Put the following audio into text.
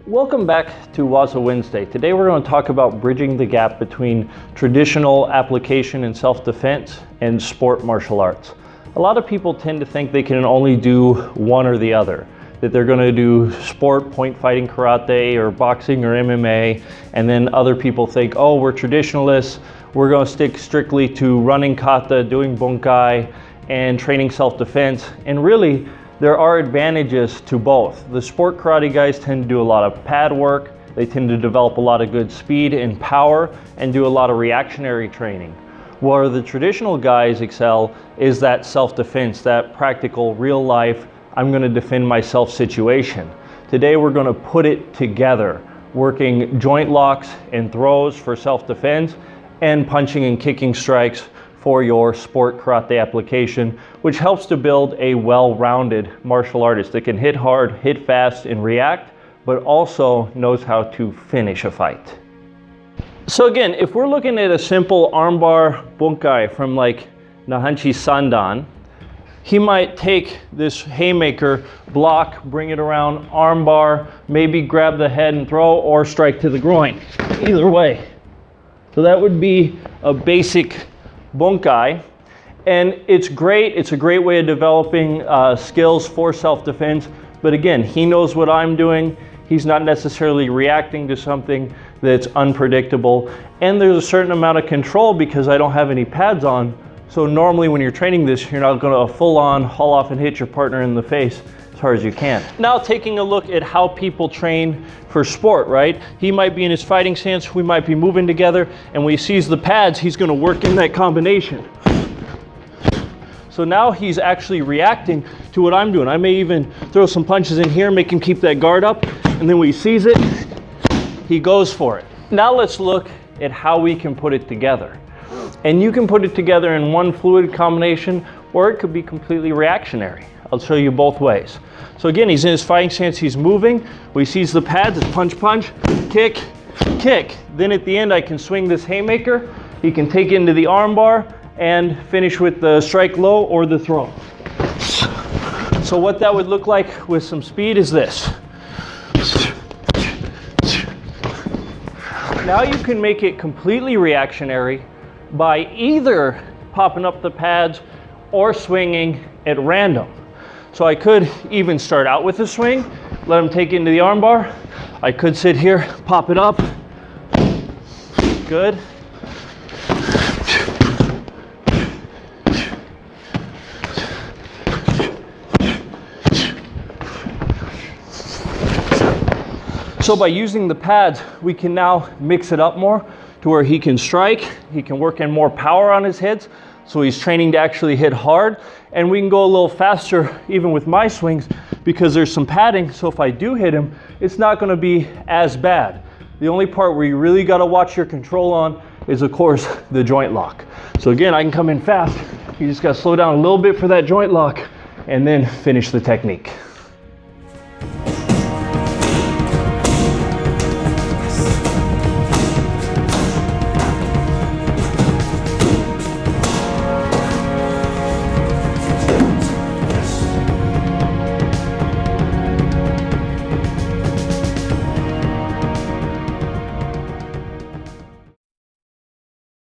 Welcome back to Waza Wednesday. Today we're going to talk about bridging the gap between traditional application and self-defense and sport martial arts. A lot of people tend to think they can only do one or the other, that they're going to do sport, point fighting, karate, or boxing or MMA, and then other people think, oh, we're traditionalists, we're going to stick strictly to running kata, doing bunkai, and training self-defense. And really, there are advantages to both. The sport karate guys tend to do a lot of pad work, they tend to develop a lot of good speed and power, and do a lot of reactionary training. Where the traditional guys excel is that self-defense, that practical, real life, I'm going to defend myself situation. Today we're going to put it together, working joint locks and throws for self-defense, and punching and kicking strikes for your sport karate application, which helps to build a well-rounded martial artist that can hit hard, hit fast, and react, but also knows how to finish a fight. So again, if we're looking at a simple armbar bunkai from like Nahanchi Sandan, he might take this haymaker, block, bring it around, armbar, maybe grab the head and throw, or strike to the groin. Either way. So that would be a basic bunkai, and it's great. It's a great way of developing skills for self-defense, but again, he knows what I'm doing. He's not necessarily reacting to something that's unpredictable, and there's a certain amount of control because I don't have any pads on. So normally when you're training this, you're not going to full on haul off and hit your partner in the face as hard as you can. Now taking a look at how people train for sport, right? He might be in his fighting stance, we might be moving together, and when he sees the pads, he's going to work in that combination. So now he's actually reacting to what I'm doing. I may even throw some punches in here, make him keep that guard up, and then when he sees it, he goes for it. Now let's look at how we can put it together. And you can put it together in one fluid combination, or it could be completely reactionary. I'll show you both ways. So again, he's in his fighting stance, he's moving. When he sees the pads, it's punch, punch, kick, kick. Then at the end, I can swing this haymaker. He can take it into the arm bar and finish with the strike low or the throw. So what that would look like with some speed is this. Now you can make it completely reactionary by either popping up the pads or swinging at random. So I could even start out with a swing, let him take it into the armbar. I could sit here, pop it up. Good. So by using the pads, we can now mix it up more to where he can strike, he can work in more power on his hits, so he's training to actually hit hard, and we can go a little faster even with my swings because there's some padding, so if I do hit him, it's not going to be as bad. The only part where you really got to watch your control on is, of course, the joint lock. So again, I can come in fast, you just got to slow down a little bit for that joint lock and then finish the technique.